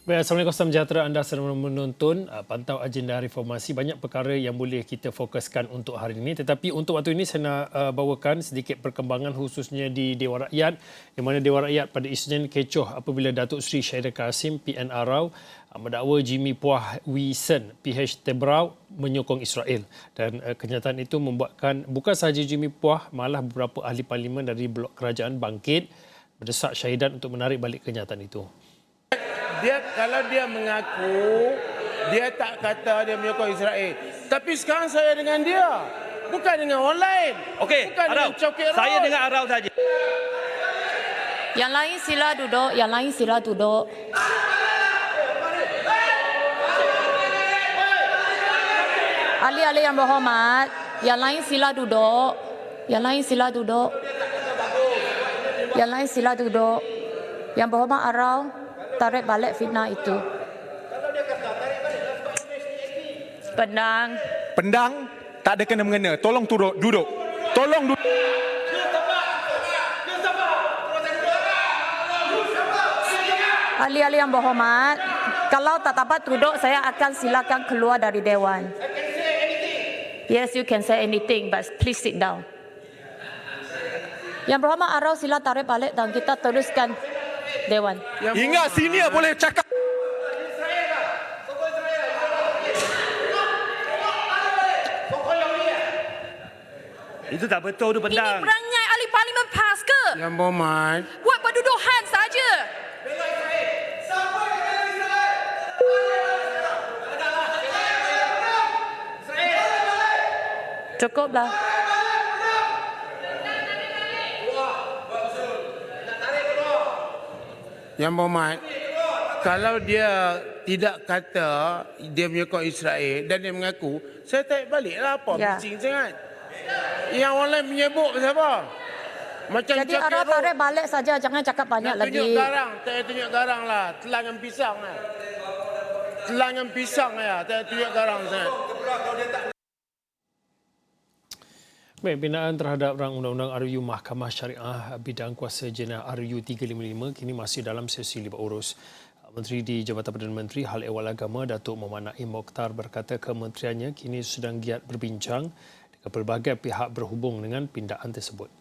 Baik, Assalamualaikum, salam sejahtera anda sedang menonton pantau agenda reformasi. Banyak perkara yang boleh kita fokuskan untuk hari ini, tetapi untuk waktu ini saya nak bawakan sedikit perkembangan khususnya di Dewan Rakyat, di mana Dewan Rakyat pada Isnin kecoh apabila Datuk Seri Syahidah Kasim PN Arau mendakwa Jimmy Puah Wee Sen PH Tebrau menyokong Israel, dan kenyataan itu membuatkan bukan sahaja Jimmy Puah, malah beberapa ahli parlimen dari blok kerajaan bangkit berdesak Syahidat untuk menarik balik kenyataan itu. Kalau dia mengaku, dia tak kata dia menyokong Israel. Tapi sekarang saya dengan dia, bukan dengan orang lain. Okey, bukan Arau. dengan Cokit Road. Saya dengan Arau saja. Yang lain sila duduk, yang lain sila duduk. Ahli-ahli yang berhormat, yang lain sila duduk. Yang lain sila duduk. Yang lain sila duduk. Yang berhormat Arau, tarik balik fitnah itu. Pendang. Pendang tak ada kena-mengena. Tolong duduk. Tolong duduk. Ahli-ahli yang berhormat, kalau tak dapat duduk, saya akan silakan keluar dari Dewan. Yes, you can say anything, but please sit down. Yang berhormat Arau, sila tarik balik dan kita teruskan Dewan. Ingat senior boleh cakap. Itu tak betul tu Ini pendang. perangai ahli parlimen PAS ke? Yang berhormat, Buat perduduhan saja. Cukuplah. Yang berhormat, kalau dia tidak kata dia menyokong Israel dan dia mengaku, saya tarik balik lah. Apa Ya. bising sangat. Yang orang lain menyebut pasal apa? Macam Jadi Cokit Arau Road. tarik balik saja, jangan cakap banyak Nak tunjuk lagi. garang, tak payah tunjuk garang lah. Telan dengan pisang lah. Telan dengan pisang lah, tak payah tunjuk garang sangat. Baik, binaan terhadap rang undang-undang RU Mahkamah Syariah bidang kuasa jenayah RU 355 kini masih dalam sesi libat urus. Menteri di Jabatan Perdana Menteri Hal Ehwal Agama Datuk Muhammad Naim Mokhtar berkata kementeriannya kini sedang giat berbincang dengan pelbagai pihak berhubung dengan pindaan tersebut.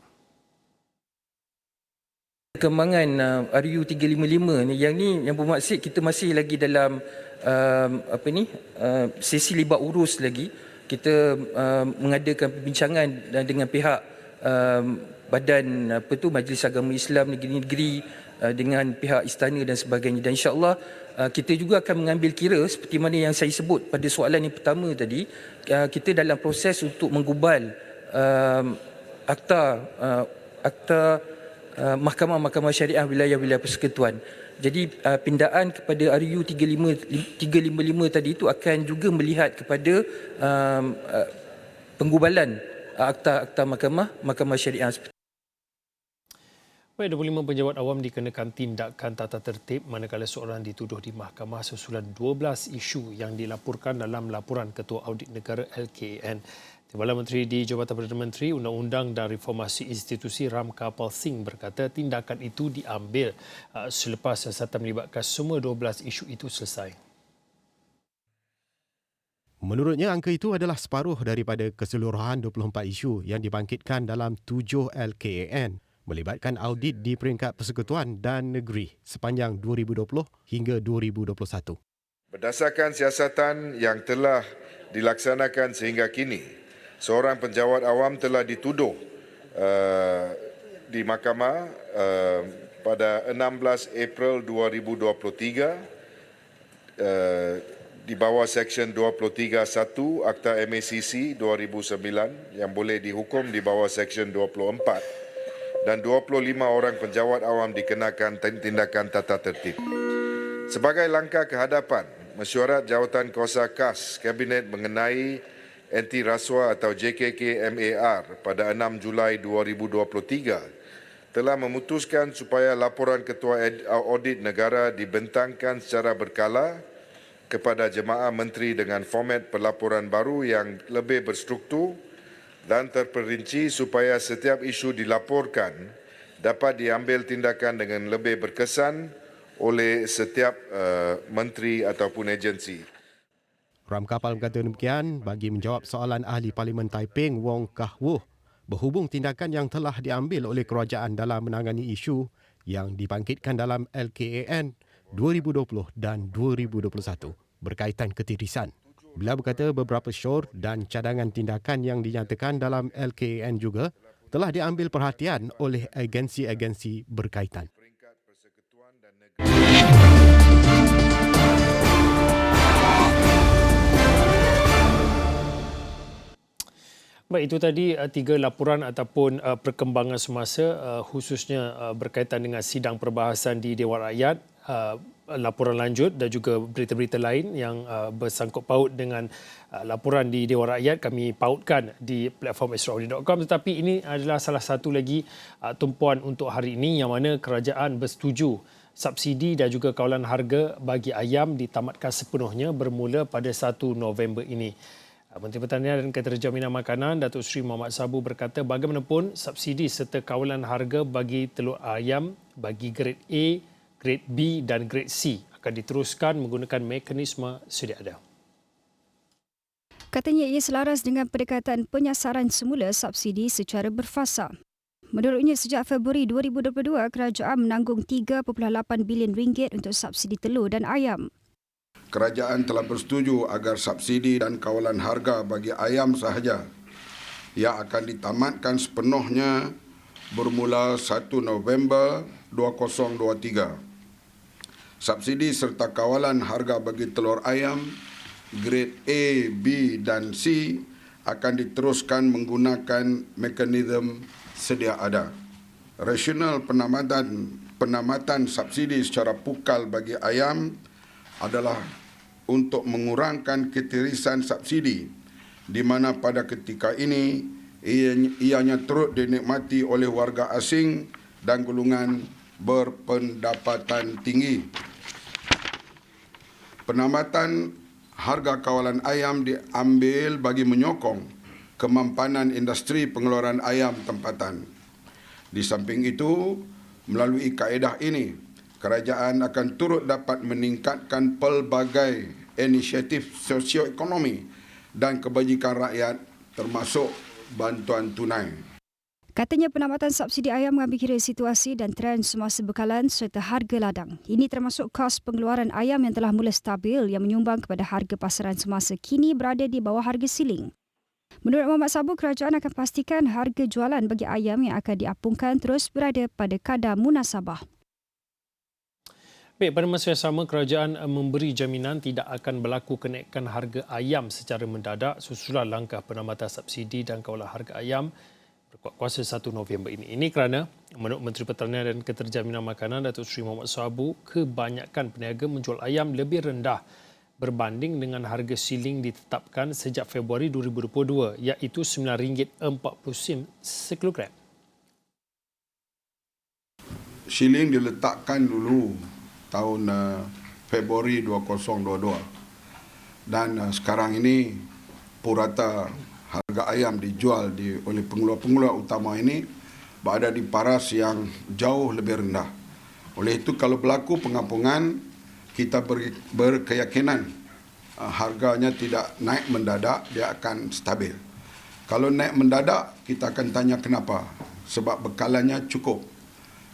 Perkembangan RU 355 ni yang bermaksud kita masih lagi dalam sesi libat urus lagi. Kita mengadakan perbincangan dengan pihak badan Majlis Agama Islam Negeri-Negeri, dengan pihak istana dan sebagainya, dan insya-Allah kita juga akan mengambil kira seperti mana yang saya sebut pada soalan yang pertama tadi. Kita dalam proses untuk menggubal akta Mahkamah Syariah wilayah-wilayah persekutuan. Jadi pindaan kepada RU 355 tadi itu akan juga melihat kepada penggubalan akta Mahkamah Syariah. Baik, 25 penjawat awam dikenakan tindakan tata tertib manakala seorang dituduh di mahkamah susulan 12 isu yang dilaporkan dalam laporan Ketua Audit Negara LKAN. Timbalan Menteri di Jabatan Perdana Menteri Undang-Undang dan Reformasi Institusi Ram Kapal Singh berkata tindakan itu diambil selepas siasatan melibatkan semua 12 isu itu selesai. Menurutnya, angka itu adalah separuh daripada keseluruhan 24 isu yang dibangkitkan dalam 7 LKAN melibatkan audit di peringkat persekutuan dan negeri sepanjang 2020 hingga 2021. Berdasarkan siasatan yang telah dilaksanakan sehingga kini, seorang penjawat awam telah dituduh di mahkamah pada 16 April 2023 di bawah Seksyen 23(1) Akta MACC 2009 yang boleh dihukum di bawah Seksyen 24, dan 25 orang penjawat awam dikenakan tindakan tata tertib. Sebagai langkah kehadapan, Mesyuarat Jawatan Kuasa KAS Kabinet mengenai anti rasuah atau JKK-MAR pada 6 Julai 2023 telah memutuskan supaya laporan Ketua Audit Negara dibentangkan secara berkala kepada jemaah menteri dengan format pelaporan baru yang lebih berstruktur dan terperinci supaya setiap isu dilaporkan dapat diambil tindakan dengan lebih berkesan oleh setiap menteri ataupun agensi. Ram kapal berkata demikian bagi menjawab soalan ahli Parlimen Taiping Wong Kah-Woh berhubung tindakan yang telah diambil oleh kerajaan dalam menangani isu yang dibangkitkan dalam LKAN 2020 dan 2021 berkaitan ketirisan. Beliau berkata beberapa syur dan cadangan tindakan yang dinyatakan dalam LKAN juga telah diambil perhatian oleh agensi-agensi berkaitan. Baik, itu tadi 3 laporan ataupun perkembangan semasa khususnya berkaitan dengan sidang perbahasan di Dewan Rakyat, laporan lanjut dan juga berita-berita lain yang bersangkut paut dengan laporan di Dewan Rakyat kami pautkan di platform extraordinary.com. Tetapi ini adalah salah satu lagi tumpuan untuk hari ini yang mana kerajaan bersetuju subsidi dan juga kawalan harga bagi ayam ditamatkan sepenuhnya bermula pada 1 November ini. Menteri Pertanian dan Keterjaminan Makanan Datuk Seri Mohamad Sabu berkata bagaimanapun subsidi serta kawalan harga bagi telur ayam bagi grade A, grade B dan grade C akan diteruskan menggunakan mekanisme sedia ada. Katanya ia selaras dengan pendekatan penyasaran semula subsidi secara berfasa. Menurutnya sejak Februari 2022 kerajaan menanggung RM3.8 bilion untuk subsidi telur dan ayam. Kerajaan telah bersetuju agar subsidi dan kawalan harga bagi ayam sahaja yang akan ditamatkan sepenuhnya bermula 1 November 2023. Subsidi serta kawalan harga bagi telur ayam grade A, B dan C akan diteruskan menggunakan mekanisme sedia ada. Rasional penamatan subsidi secara pukal bagi ayam adalah untuk mengurangkan ketirisan subsidi di mana pada ketika ini ianya turut dinikmati oleh warga asing dan golongan berpendapatan tinggi. Penamatan harga kawalan ayam diambil bagi menyokong kemampanan industri pengeluaran ayam tempatan. Di samping itu, melalui kaedah ini, kerajaan akan turut dapat meningkatkan pelbagai inisiatif sosioekonomi dan kebajikan rakyat termasuk bantuan tunai. Katanya penamatan subsidi ayam mengambil kira situasi dan trend semasa bekalan serta harga ladang. Ini termasuk kos pengeluaran ayam yang telah mula stabil yang menyumbang kepada harga pasaran semasa kini berada di bawah harga siling. Menurut Mohamad Sabu, kerajaan akan pastikan harga jualan bagi ayam yang akan diapungkan terus berada pada kadar munasabah. Baik, pada masa yang sama, kerajaan memberi jaminan tidak akan berlaku kenaikan harga ayam secara mendadak susulan langkah penamatan subsidi dan kawalan harga ayam berkuat kuasa 1 November ini. Ini kerana menurut Menteri Pertanian dan Keterjaminan Makanan Datuk Seri Mohamad Sabu, kebanyakan peniaga menjual ayam lebih rendah berbanding dengan harga siling ditetapkan sejak Februari 2022 iaitu RM9.40 sekilogram. Siling diletakkan dulu tahun Februari 2022 dan sekarang ini purata harga ayam dijual oleh pengeluar-pengeluar utama ini berada di paras yang jauh lebih rendah. Oleh itu kalau berlaku pengampungan, kita berkeyakinan harganya tidak naik mendadak, dia akan stabil. Kalau naik mendadak, kita akan tanya kenapa. Sebab bekalannya cukup.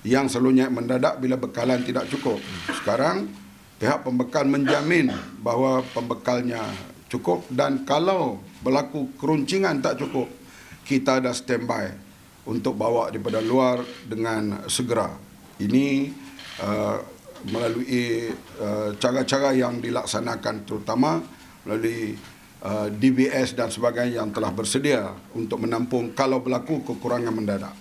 Yang selalu naik mendadak bila bekalan tidak cukup. Sekarang pihak pembekal menjamin bahawa pembekalnya cukup dan kalau berlaku keruncingan tak cukup, kita dah standby untuk bawa daripada luar dengan segera. Ini melalui cara-cara yang dilaksanakan terutama melalui DBS dan sebagainya yang telah bersedia untuk menampung kalau berlaku kekurangan mendadak.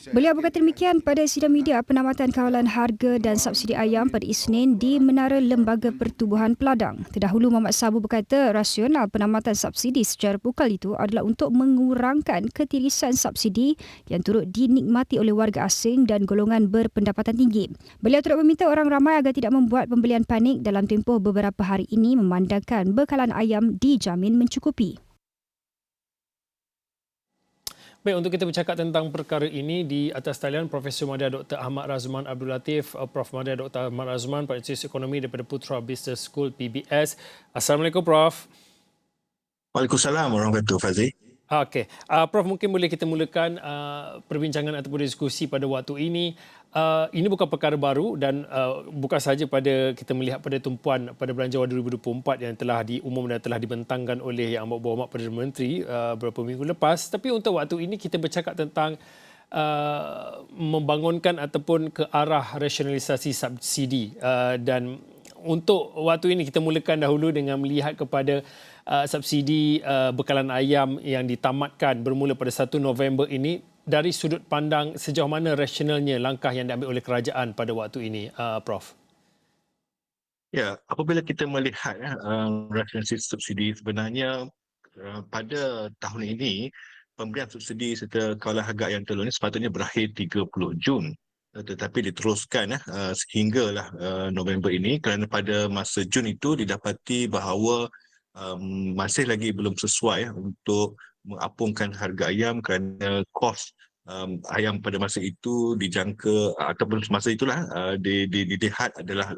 Beliau berkata demikian pada sidang media penamatan kawalan harga dan subsidi ayam pada Isnin di Menara Lembaga Pertubuhan Peladang. Terdahulu Mohamad Sabu berkata rasional penamatan subsidi secara pukal itu adalah untuk mengurangkan ketirisan subsidi yang turut dinikmati oleh warga asing dan golongan berpendapatan tinggi. Beliau turut meminta orang ramai agar tidak membuat pembelian panik dalam tempoh beberapa hari ini memandangkan bekalan ayam dijamin mencukupi. Baik, untuk kita bercakap tentang perkara ini di atas talian Profesor Madya Dr. Ahmad Razman Abdul Latif, Prof Madya Dr. Ahmad Razman, Pak Institut Ekonomi daripada Putra Business School PBS. Assalamualaikum Prof. Waalaikumsalam warahmatullahi wabarakatuh, Fazli. Okey, Prof, mungkin boleh kita mulakan perbincangan ataupun diskusi pada waktu ini. Ini bukan perkara baru dan bukan sahaja pada kita melihat pada tumpuan pada Bulan Januari 2024 yang telah diumum dan telah dibentangkan oleh Yang Berhormat Perdana Menteri beberapa minggu lepas, tapi untuk waktu ini kita bercakap tentang membangunkan ataupun ke arah rasionalisasi subsidi dan untuk waktu ini kita mulakan dahulu dengan melihat kepada subsidi bekalan ayam yang ditamatkan bermula pada 1 November ini. Dari sudut pandang sejauh mana rasionalnya langkah yang diambil oleh kerajaan pada waktu ini, Prof? Ya, apabila kita melihat rasionalisasi subsidi, sebenarnya pada tahun ini pemberian subsidi serta kawalan harga ayam telur ini sepatutnya berakhir 30 Jun. Tetapi diteruskan sehinggalah November ini kerana pada masa Jun itu didapati bahawa masih lagi belum sesuai untuk mengapungkan harga ayam kerana kos ayam pada masa itu dijangka ataupun semasa itulah dilihat adalah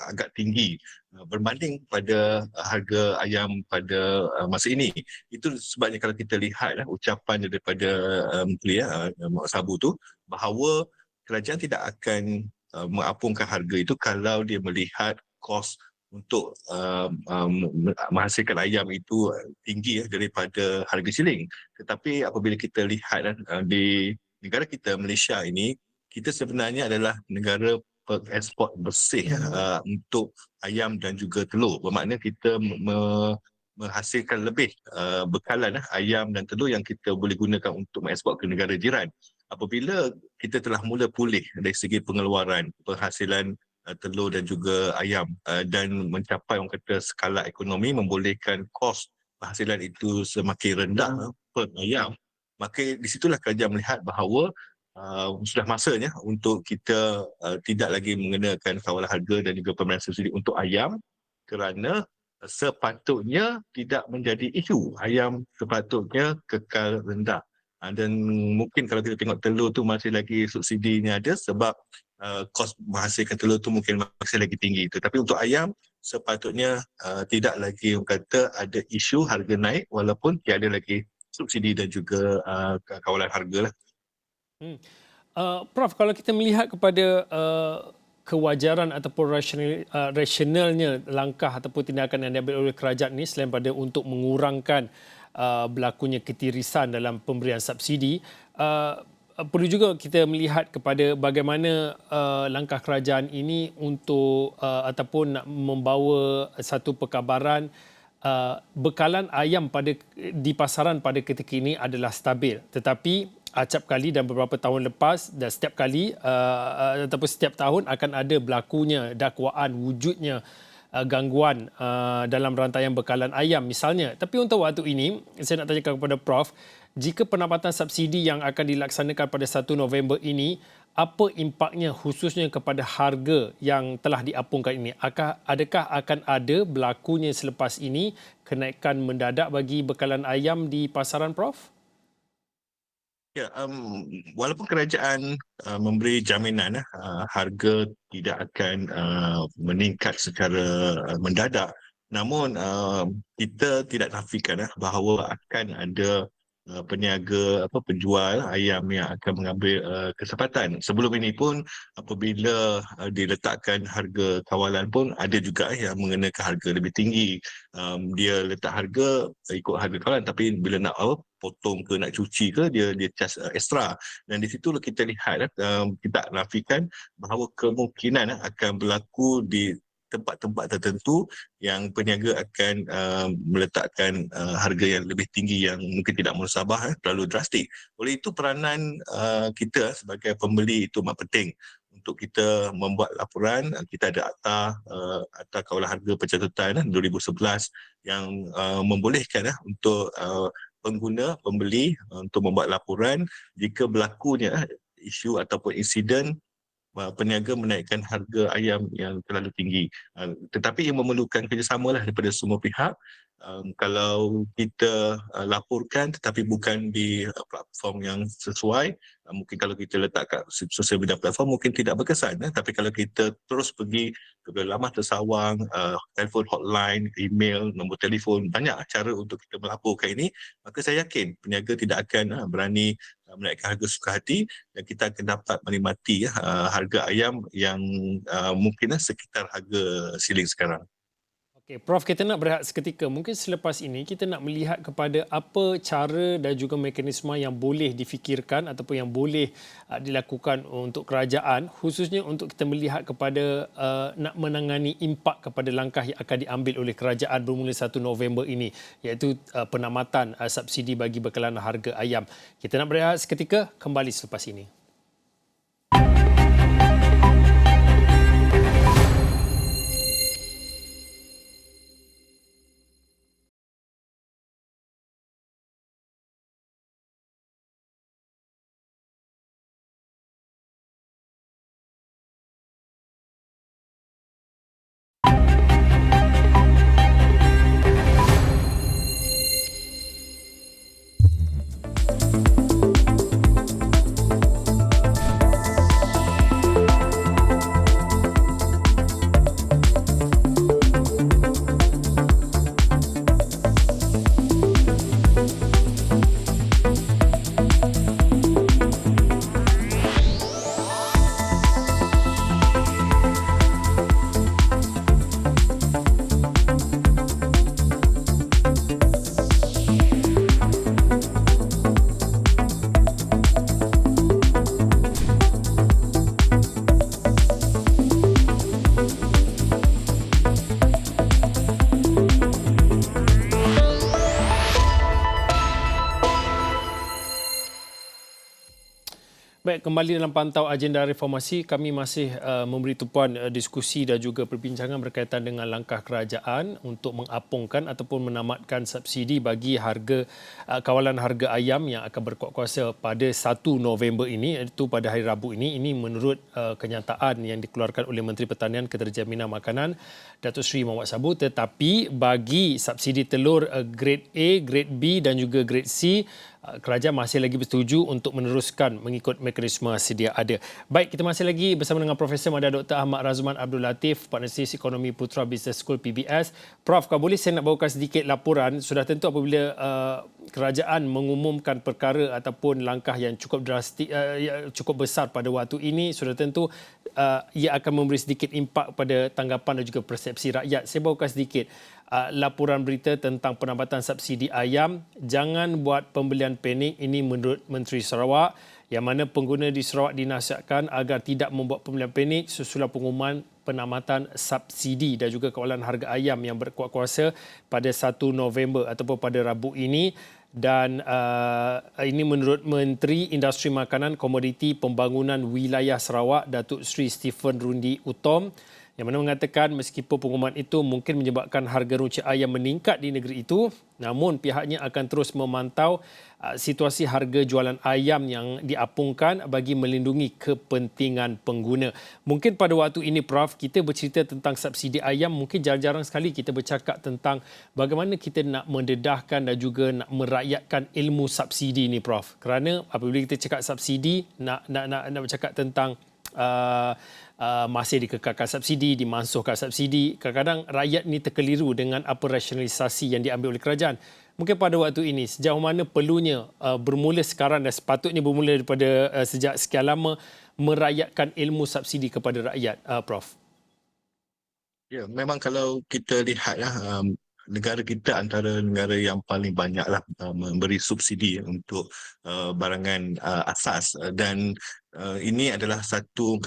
agak tinggi berbanding pada harga ayam pada masa ini. Itu sebabnya kalau kita lihat ucapan daripada Menteri Mak Sabu tu bahawa kerajaan tidak akan mengapungkan harga itu kalau dia melihat kos untuk menghasilkan ayam itu tinggi daripada harga siling. Tetapi apabila kita lihat di negara kita Malaysia ini, kita sebenarnya adalah negara pengeksport bersih untuk ayam dan juga telur. Bermakna kita menghasilkan lebih bekalan ayam dan telur yang kita boleh gunakan untuk mengeksport ke negara jiran. Apabila kita telah mula pulih dari segi pengeluaran, penghasilan telur dan juga ayam dan mencapai orang kata skala ekonomi membolehkan kos penghasilan itu semakin rendah per ayam, maka di situlah kerajaan melihat bahawa sudah masanya untuk kita tidak lagi mengenakan kawalan harga dan juga pemberian subsidi untuk ayam kerana sepatutnya tidak menjadi isu. Ayam sepatutnya kekal rendah. Dan mungkin kalau kita tengok telur tu masih lagi subsidinya ada sebab kos menghasilkan telur tu mungkin masih lagi tinggi. Tetapi untuk ayam sepatutnya tidak lagi orang kata ada isu harga naik walaupun tiada lagi subsidi dan juga kawalan harga lah. Prof, kalau kita melihat kepada kewajaran ataupun rasionalnya langkah ataupun tindakan yang diambil oleh kerajaan ini selain pada untuk mengurangkan berlakunya ketirisan dalam pemberian subsidi, perlu juga kita melihat kepada bagaimana langkah kerajaan ini untuk ataupun nak membawa satu perkabaran bekalan ayam di pasaran pada ketika ini adalah stabil. Tetapi acap kali dan beberapa tahun lepas dan setiap kali ataupun setiap tahun akan ada berlakunya dakwaan wujudnya gangguan dalam rantaian bekalan ayam misalnya. Tapi untuk waktu ini, saya nak tanyakan kepada Prof, jika penambatan subsidi yang akan dilaksanakan pada 1 November ini, apa impaknya khususnya kepada harga yang telah diapungkan ini? Adakah akan ada berlakunya selepas ini kenaikan mendadak bagi bekalan ayam di pasaran, Prof? Ya, walaupun kerajaan memberi jaminan harga tidak akan meningkat secara mendadak, namun kita tidak nafikan bahawa akan ada peniaga penjual ayam yang akan mengambil kesempatan. Sebelum ini pun apabila diletakkan harga kawalan pun ada juga yang mengenakan harga lebih tinggi. Dia letak harga ikut harga kawalan tapi bila nak potong ke nak cuci ke dia charge ekstra. Dan di situ kita lihat kita nafikan bahawa kemungkinan akan berlaku di tempat-tempat tertentu yang peniaga akan meletakkan harga yang lebih tinggi yang mungkin tidak musabah, terlalu drastik. Oleh itu peranan kita sebagai pembeli itu amat penting untuk kita membuat laporan. Kita ada akta kawalan harga pencatatan 2011 yang membolehkan untuk pengguna, pembeli untuk membuat laporan jika berlakunya isu ataupun insiden peniaga menaikkan harga ayam yang terlalu tinggi. Tetapi yang memerlukan kerjasama lah daripada semua pihak. Kalau kita laporkan tetapi bukan di platform yang sesuai, mungkin kalau kita letak kat sosial media platform mungkin tidak berkesan. Tapi kalau kita terus pergi ke laman tersawang, telefon hotline, email, nombor telefon, banyak cara untuk kita melaporkan ini, maka saya yakin peniaga tidak akan berani menaikkan harga suka hati dan kita akan dapat menikmati harga ayam yang mungkin sekitar harga siling sekarang. Okey, Prof, kita nak berehat seketika. Mungkin selepas ini kita nak melihat kepada apa cara dan juga mekanisme yang boleh difikirkan ataupun yang boleh dilakukan untuk kerajaan, khususnya untuk kita melihat kepada nak menangani impak kepada langkah yang akan diambil oleh kerajaan bermula 1 November ini, iaitu penamatan subsidi bagi bekalan harga ayam. Kita nak berehat seketika, kembali selepas ini. Baik, kembali dalam pantau agenda reformasi, kami masih memberi tumpuan diskusi dan juga perbincangan berkaitan dengan langkah kerajaan untuk mengapungkan ataupun menamatkan subsidi bagi harga kawalan harga ayam yang akan berkuat kuasa pada 1 November ini, iaitu pada hari Rabu ini. Ini menurut kenyataan yang dikeluarkan oleh Menteri Pertanian Keterjaminan Makanan Datuk Seri Mohamad Sabu. Tetapi bagi subsidi telur grade A, grade B dan juga grade C, kerajaan masih lagi bersetuju untuk meneruskan mengikut mekanisme sedia ada. Baik, kita masih lagi bersama dengan Profesor Madya Dr. Ahmad Razman Abdul Latif, Partneris Ekonomi Putra Business School PBS. Prof, kalau boleh saya nak bawakan sedikit laporan. Sudah tentu apabila kerajaan mengumumkan perkara ataupun langkah yang cukup drastik, cukup besar pada waktu ini, sudah tentu ia akan memberi sedikit impak pada tanggapan dan juga persepsi rakyat. Saya bawakan sedikit laporan berita tentang penambatan subsidi ayam. Jangan buat pembelian panik. Ini menurut Menteri Sarawak, yang mana pengguna di Sarawak dinasihatkan agar tidak membuat pembelian panik susulan pengumuman penamatan subsidi dan juga kawalan harga ayam yang berkuat kuasa pada 1 November ataupun pada Rabu ini. Dan ini menurut Menteri Industri Makanan, Komoditi Pembangunan Wilayah Sarawak, Datuk Seri Stephen Rundi Utom, yang mana mengatakan meskipun pengumuman itu mungkin menyebabkan harga runcit ayam meningkat di negeri itu, namun pihaknya akan terus memantau situasi harga jualan ayam yang diapungkan bagi melindungi kepentingan pengguna. Mungkin pada waktu ini, Prof, kita bercerita tentang subsidi ayam, mungkin jarang-jarang sekali kita bercakap tentang bagaimana kita nak mendedahkan dan juga nak merakyatkan ilmu subsidi ini, Prof. Kerana apabila kita cakap subsidi, nak bercakap tentang masih dikekalkan subsidi, dimansuhkan subsidi. Kadang-kadang rakyat ni terkeliru dengan apa rasionalisasi yang diambil oleh kerajaan. Mungkin pada waktu ini, sejauh mana perlunya bermula sekarang dan sepatutnya bermula daripada sejak sekian lama merakyatkan ilmu subsidi kepada rakyat, Prof? Ya, memang kalau kita lihat negara kita antara negara yang paling banyaklah memberi subsidi untuk barangan asas, dan ini adalah satu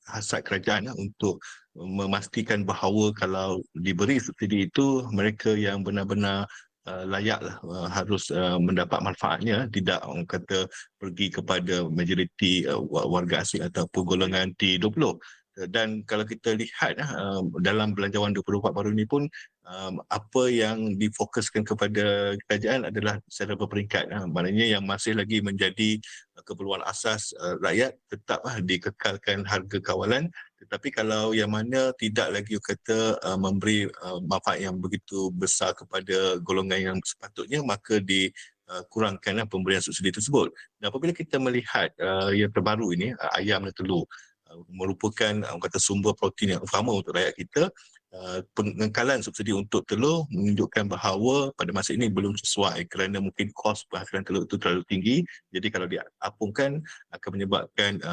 hasrat kerajaan untuk memastikan bahawa kalau diberi subsidi itu, mereka yang benar-benar layaklah harus mendapat manfaatnya, tidak orang kata pergi kepada majoriti warga asing ataupun golongan T20. Dan kalau kita lihat dalam Belanjawan 2024 baru ini pun apa yang difokuskan kepada kerajaan adalah secara berperingkat. Maknanya yang masih lagi menjadi keperluan asas rakyat tetaplah dikekalkan harga kawalan, tetapi kalau yang mana tidak lagi kata memberi manfaat yang begitu besar kepada golongan yang sepatutnya, maka dikurangkan pemberian subsidi tersebut. Dan apabila kita melihat yang terbaru ini, ayam dan telur merupakan orang kata sumber protein yang utama untuk rakyat kita. Pengekalan subsidi untuk telur menunjukkan bahawa pada masa ini belum sesuai kerana mungkin kos penghasilan telur itu terlalu tinggi. Jadi kalau diapungkan akan menyebabkan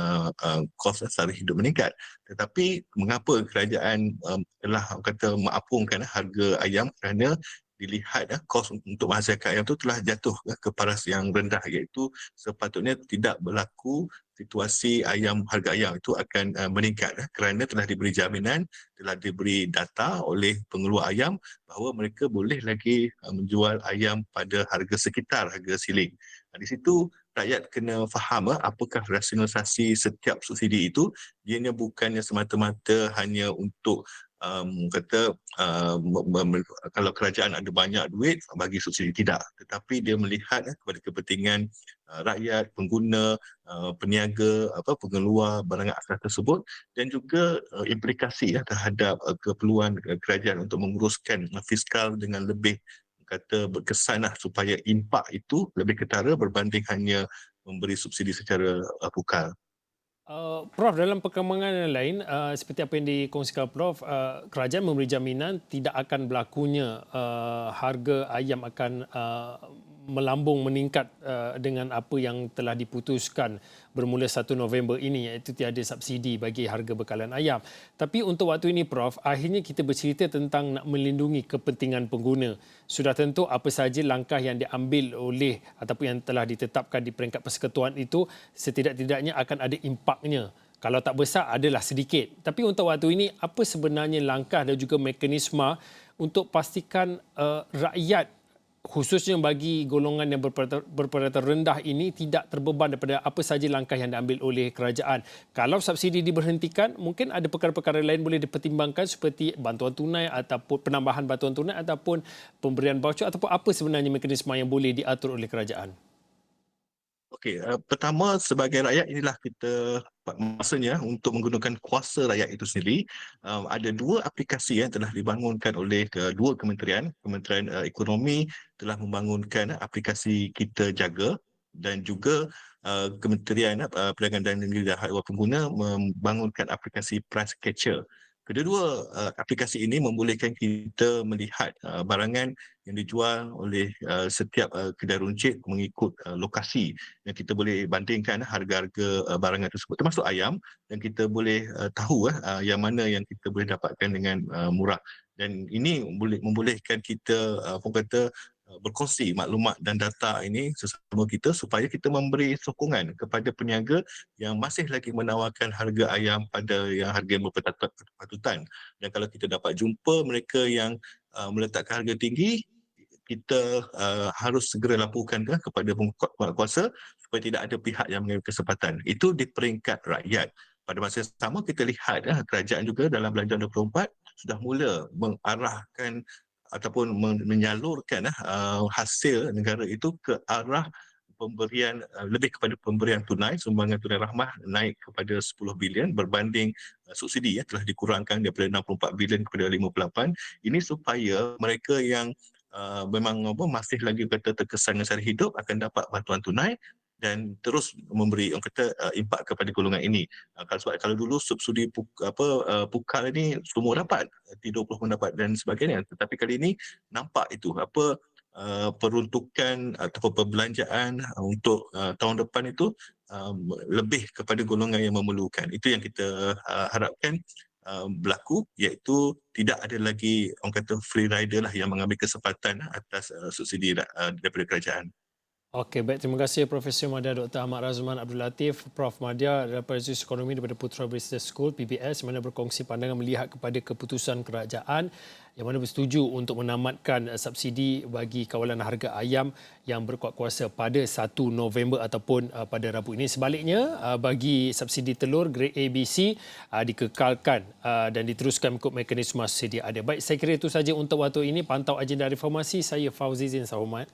kos sara hidup meningkat. Tetapi mengapa kerajaan telah kata mengapungkan harga ayam? Kerana dilihat kos untuk menghasilkan ayam itu telah jatuh ke paras yang rendah, iaitu sepatutnya tidak berlaku situasi harga ayam itu akan meningkat kerana telah diberi jaminan, telah diberi data oleh pengeluar ayam bahawa mereka boleh lagi menjual ayam pada harga sekitar harga siling. Di situ rakyat kena faham apakah rasionalisasi setiap subsidi itu. Ianya bukannya semata-mata hanya untuk kalau kerajaan ada banyak duit bagi subsidi, tidak, tetapi dia melihat kepada kepentingan rakyat, pengguna, peniaga, pengeluar barangan asas tersebut, dan juga implikasi terhadap keperluan kerajaan untuk menguruskan fiskal dengan lebih berkesan supaya impak itu lebih ketara berbanding hanya memberi subsidi secara pukal. Prof, dalam perkembangan yang lain, seperti apa yang dikongsikan Prof, kerajaan memberi jaminan tidak akan berlakunya harga ayam akan melambung meningkat dengan apa yang telah diputuskan bermula 1 November ini, iaitu tiada subsidi bagi harga bekalan ayam. Tapi untuk waktu ini Prof, akhirnya kita bercerita tentang nak melindungi kepentingan pengguna. Sudah tentu apa sahaja langkah yang diambil oleh ataupun yang telah ditetapkan di peringkat persekutuan itu setidak-tidaknya akan ada impaknya. Kalau tak besar adalah sedikit. Tapi untuk waktu ini apa sebenarnya langkah dan juga mekanisme untuk pastikan rakyat khususnya bagi golongan yang berpendapatan rendah ini tidak terbeban daripada apa sahaja langkah yang diambil oleh kerajaan. Kalau subsidi diberhentikan, mungkin ada perkara-perkara lain boleh dipertimbangkan seperti bantuan tunai ataupun penambahan bantuan tunai ataupun pemberian baucer ataupun apa sebenarnya mekanisme yang boleh diatur oleh kerajaan. Okey, pertama sebagai rakyat inilah kita masanya untuk menggunakan kuasa rakyat itu sendiri. Ada 2 aplikasi yang telah dibangunkan oleh 2 kementerian. Kementerian Ekonomi telah membangunkan aplikasi Kita Jaga dan juga Kementerian Perdagangan Dalam Negeri dan Hak Ehwal Pengguna membangunkan aplikasi Price Catcher. Kedua-dua aplikasi ini membolehkan kita melihat barangan yang dijual oleh setiap kedai runcit mengikut lokasi, dan kita boleh bandingkan harga-harga barangan tersebut termasuk ayam, dan kita boleh tahu yang mana yang kita boleh dapatkan dengan murah. Dan ini membolehkan kita berkongsi maklumat dan data ini sesama kita supaya kita memberi sokongan kepada peniaga yang masih lagi menawarkan harga ayam pada yang harga yang berpatutan. Dan kalau kita dapat jumpa mereka yang meletakkan harga tinggi, kita harus segera laporkan kepada penguatkuasa supaya tidak ada pihak yang mengambil kesempatan. Itu di peringkat rakyat. Pada masa yang sama kita lihat kerajaan juga dalam Belanjawan 24 sudah mula mengarahkan ataupun menyalurkan hasil negara itu ke arah pemberian lebih kepada pemberian tunai, sumbangan tunai rahmah naik kepada 10 bilion berbanding subsidi telah dikurangkan daripada 64 bilion kepada 58. Ini supaya mereka yang memang masih lagi terkesan dengan sara hidup akan dapat bantuan tunai dan terus memberi impak kepada golongan ini. Kalau dulu subsidi pukal ini semua dapat, 30 pun dapat dan sebagainya. Tetapi kali ini nampak itu peruntukan ataupun perbelanjaan untuk tahun depan itu lebih kepada golongan yang memerlukan. Itu yang kita harapkan berlaku, iaitu tidak ada lagi free rider yang mengambil kesempatan atas subsidi daripada kerajaan. Okey, baik. Terima kasih Profesor Madya Dr. Ahmad Razman Abdul Latif, Prof. Madya daripada Institut Ekonomi daripada Putra Business School, PBS, mana berkongsi pandangan melihat kepada keputusan kerajaan yang mana bersetuju untuk menamatkan subsidi bagi kawalan harga ayam yang berkuat kuasa pada 1 November ataupun pada Rabu ini. Sebaliknya, bagi subsidi telur grade ABC dikekalkan dan diteruskan mengikut mekanisme sedia ada. Baik, saya kira itu saja untuk waktu ini. Pantau agenda reformasi. Saya Fauzi Zin Sahumat.